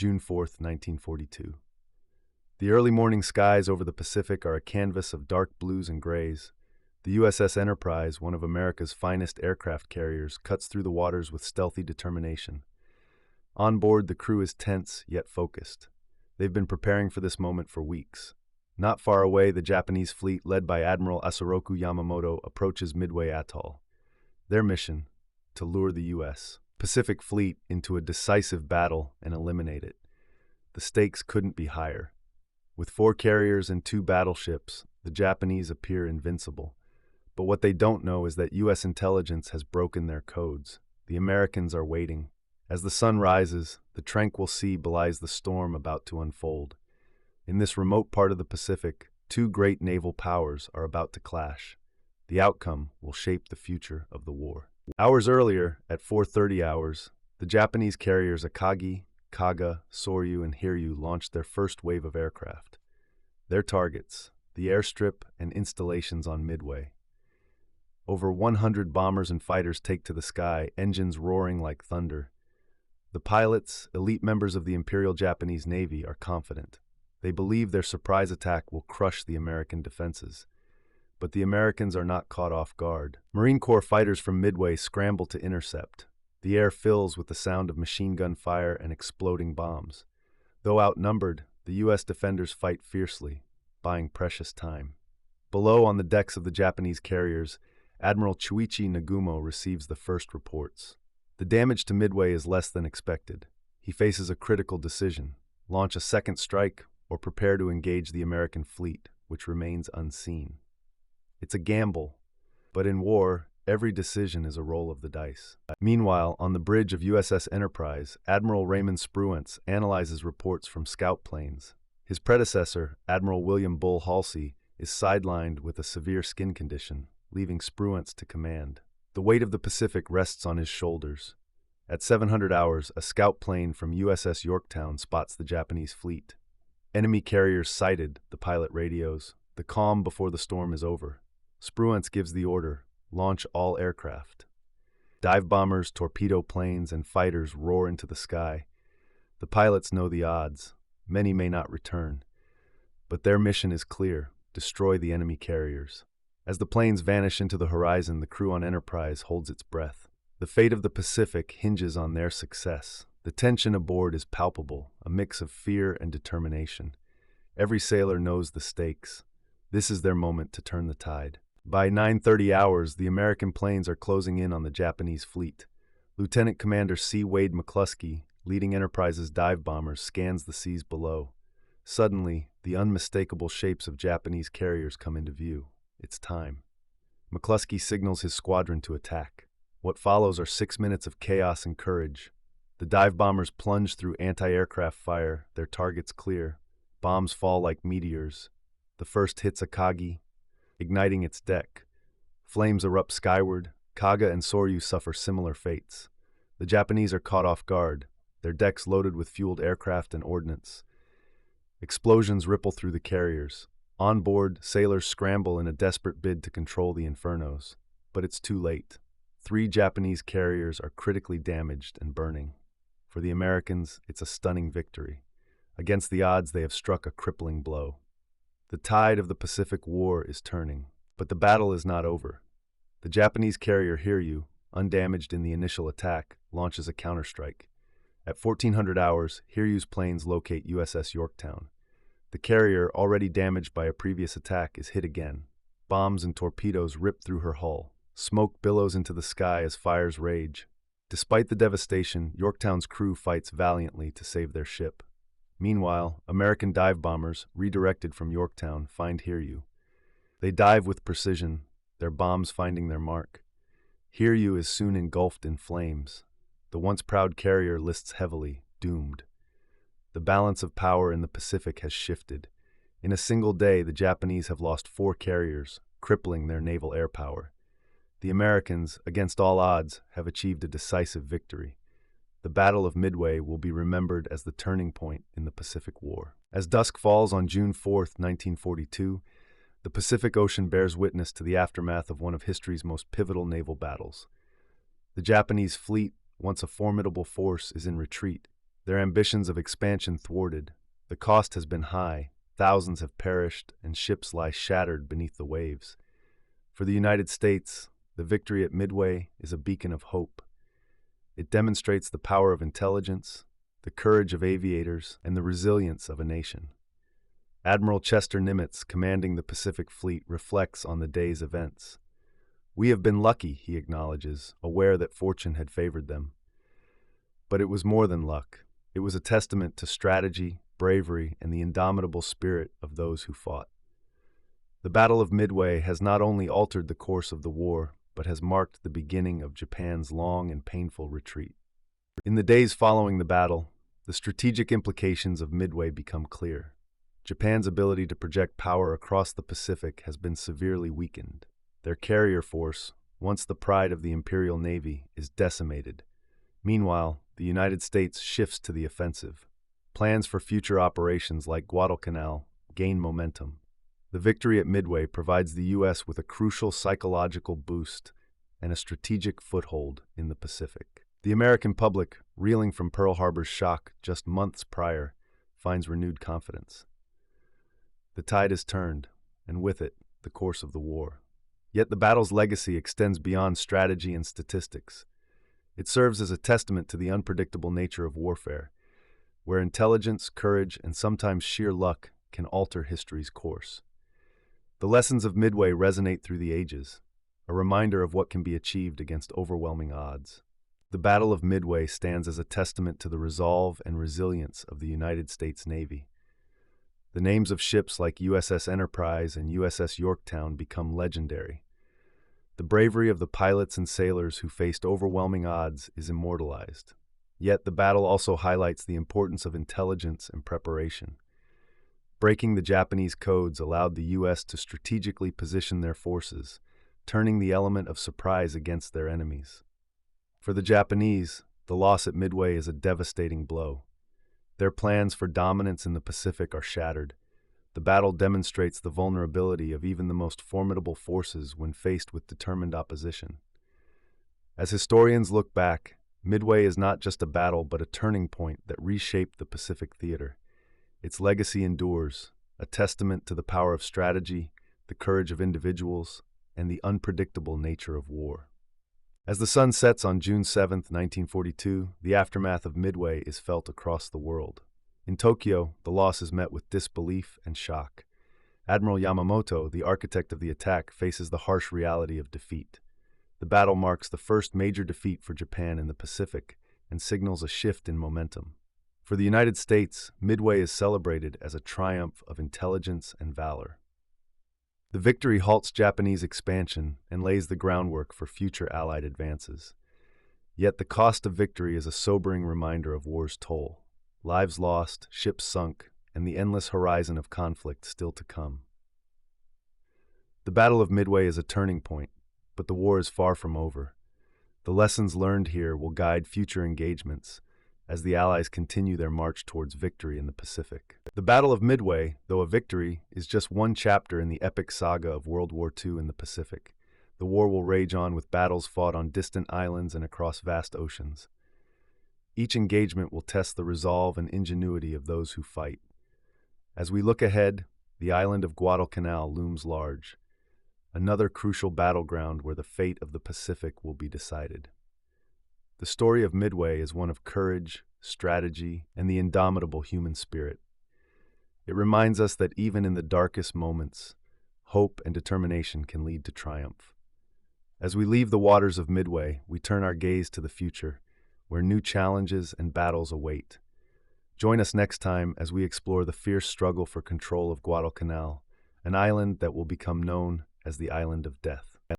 June 4, 1942. The early morning skies over the Pacific are a canvas of dark blues and grays. The USS Enterprise, one of America's finest aircraft carriers, cuts through the waters with stealthy determination. On board, the crew is tense yet focused. They've been preparing for this moment for weeks. Not far away, the Japanese fleet, led by Admiral Isoroku Yamamoto, approaches Midway Atoll. Their mission: to lure the U.S. Pacific Fleet into a decisive battle and eliminate it. The stakes couldn't be higher. With 4 carriers and 2 battleships, the Japanese appear invincible. But what they don't know is that U.S. intelligence has broken their codes. The Americans are waiting. As the sun rises, the tranquil sea belies the storm about to unfold. In this remote part of the Pacific, 2 great naval powers are about to clash. The outcome will shape the future of the war. Hours earlier, at 4:30 hours, the Japanese carriers Akagi, Kaga, Soryu, and Hiryu launched their first wave of aircraft. Their targets: the airstrip and installations on Midway. Over 100 bombers and fighters take to the sky, engines roaring like thunder. The pilots, elite members of the Imperial Japanese Navy, are confident. They believe their surprise attack will crush the American defenses. But the Americans are not caught off guard. Marine Corps fighters from Midway scramble to intercept. The air fills with the sound of machine gun fire and exploding bombs. Though outnumbered, the U.S. defenders fight fiercely, buying precious time. Below, on the decks of the Japanese carriers, Admiral Chuichi Nagumo receives the first reports. The damage to Midway is less than expected. He faces a critical decision: launch a second strike or prepare to engage the American fleet, which remains unseen. It's a gamble, but in war, every decision is a roll of the dice. Meanwhile, on the bridge of USS Enterprise, Admiral Raymond Spruance analyzes reports from scout planes. His predecessor, Admiral William Bull Halsey, is sidelined with a severe skin condition, leaving Spruance to command. The weight of the Pacific rests on his shoulders. At 700 hours, a scout plane from USS Yorktown spots the Japanese fleet. Enemy carriers sighted, the pilot radios. The calm before the storm is over. Spruance gives the order: launch all aircraft. Dive bombers, torpedo planes, and fighters roar into the sky. The pilots know the odds. Many may not return. But their mission is clear: destroy the enemy carriers. As the planes vanish into the horizon, the crew on Enterprise holds its breath. The fate of the Pacific hinges on their success. The tension aboard is palpable, a mix of fear and determination. Every sailor knows the stakes. This is their moment to turn the tide. By 9:30 hours, the American planes are closing in on the Japanese fleet. Lieutenant Commander C. Wade McCluskey, leading Enterprise's dive bombers, scans the seas below. Suddenly, the unmistakable shapes of Japanese carriers come into view. It's time. McCluskey signals his squadron to attack. What follows are 6 minutes of chaos and courage. The dive bombers plunge through anti-aircraft fire, their targets clear. Bombs fall like meteors. The first hits Akagi, igniting its deck. Flames erupt skyward. Kaga and Soryu suffer similar fates. The Japanese are caught off guard, their decks loaded with fueled aircraft and ordnance. Explosions ripple through the carriers. On board, sailors scramble in a desperate bid to control the infernos. But it's too late. 3 Japanese carriers are critically damaged and burning. For the Americans, it's a stunning victory. Against the odds, they have struck a crippling blow. The tide of the Pacific War is turning, but the battle is not over. The Japanese carrier Hiryu, undamaged in the initial attack, launches a counterstrike. At 1400 hours, Hiryu's planes locate USS Yorktown. The carrier, already damaged by a previous attack, is hit again. Bombs and torpedoes rip through her hull. Smoke billows into the sky as fires rage. Despite the devastation, Yorktown's crew fights valiantly to save their ship. Meanwhile, American dive bombers, redirected from Yorktown, find Hiryu. They dive with precision, their bombs finding their mark. Hiryu is soon engulfed in flames. The once proud carrier lists heavily, doomed. The balance of power in the Pacific has shifted. In a single day, the Japanese have lost 4 carriers, crippling their naval air power. The Americans, against all odds, have achieved a decisive victory. The Battle of Midway will be remembered as the turning point in the Pacific War. As dusk falls on June 4, 1942, the Pacific Ocean bears witness to the aftermath of one of history's most pivotal naval battles. The Japanese fleet, once a formidable force, is in retreat. their ambitions of expansion thwarted. The cost has been high, thousands have perished, and ships lie shattered beneath the waves. For the United States, the victory at Midway is a beacon of hope. It demonstrates the power of intelligence, the courage of aviators, and the resilience of a nation. Admiral Chester Nimitz, commanding the Pacific Fleet, reflects on the day's events. "We have been lucky," he acknowledges, aware that fortune had favored them. But it was more than luck. It was a testament to strategy, bravery, and the indomitable spirit of those who fought. The Battle of Midway has not only altered the course of the war, but has marked the beginning of Japan's long and painful retreat. In the days following the battle, the strategic implications of Midway become clear. Japan's ability to project power across the Pacific has been severely weakened. Their carrier force, once the pride of the Imperial Navy, is decimated. Meanwhile, the United States shifts to the offensive. Plans for future operations like Guadalcanal gain momentum. The victory at Midway provides the U.S. with a crucial psychological boost and a strategic foothold in the Pacific. The American public, reeling from Pearl Harbor's shock just months prior, finds renewed confidence. The tide is turned, and with it, the course of the war. Yet the battle's legacy extends beyond strategy and statistics. It serves as a testament to the unpredictable nature of warfare, where intelligence, courage, and sometimes sheer luck can alter history's course. The lessons of Midway resonate through the ages, a reminder of what can be achieved against overwhelming odds. The Battle of Midway stands as a testament to the resolve and resilience of the United States Navy. The names of ships like USS Enterprise and USS Yorktown become legendary. The bravery of the pilots and sailors who faced overwhelming odds is immortalized. Yet the battle also highlights the importance of intelligence and preparation. Breaking the Japanese codes allowed the U.S. to strategically position their forces, turning the element of surprise against their enemies. For the Japanese, the loss at Midway is a devastating blow. Their plans for dominance in the Pacific are shattered. The battle demonstrates the vulnerability of even the most formidable forces when faced with determined opposition. As historians look back, Midway is not just a battle but a turning point that reshaped the Pacific theater. Its legacy endures, a testament to the power of strategy, the courage of individuals, and the unpredictable nature of war. As the sun sets on June 7, 1942, the aftermath of Midway is felt across the world. In Tokyo, the loss is met with disbelief and shock. Admiral Yamamoto, the architect of the attack, faces the harsh reality of defeat. The battle marks the first major defeat for Japan in the Pacific and signals a shift in momentum. For the United States, Midway is celebrated as a triumph of intelligence and valor. The victory halts Japanese expansion and lays the groundwork for future Allied advances. Yet the cost of victory is a sobering reminder of war's toll. Lives lost, ships sunk, and the endless horizon of conflict still to come. The Battle of Midway is a turning point, but the war is far from over. The lessons learned here will guide future engagements as the Allies continue their march towards victory in the Pacific. The Battle of Midway, though a victory, is just one chapter in the epic saga of World War II in the Pacific. The war will rage on with battles fought on distant islands and across vast oceans. Each engagement will test the resolve and ingenuity of those who fight. As we look ahead, the island of Guadalcanal looms large, another crucial battleground where the fate of the Pacific will be decided. The story of Midway is one of courage, strategy, and the indomitable human spirit. It reminds us that even in the darkest moments, hope and determination can lead to triumph. As we leave the waters of Midway, we turn our gaze to the future, where new challenges and battles await. Join us next time as we explore the fierce struggle for control of Guadalcanal, an island that will become known as the Island of Death.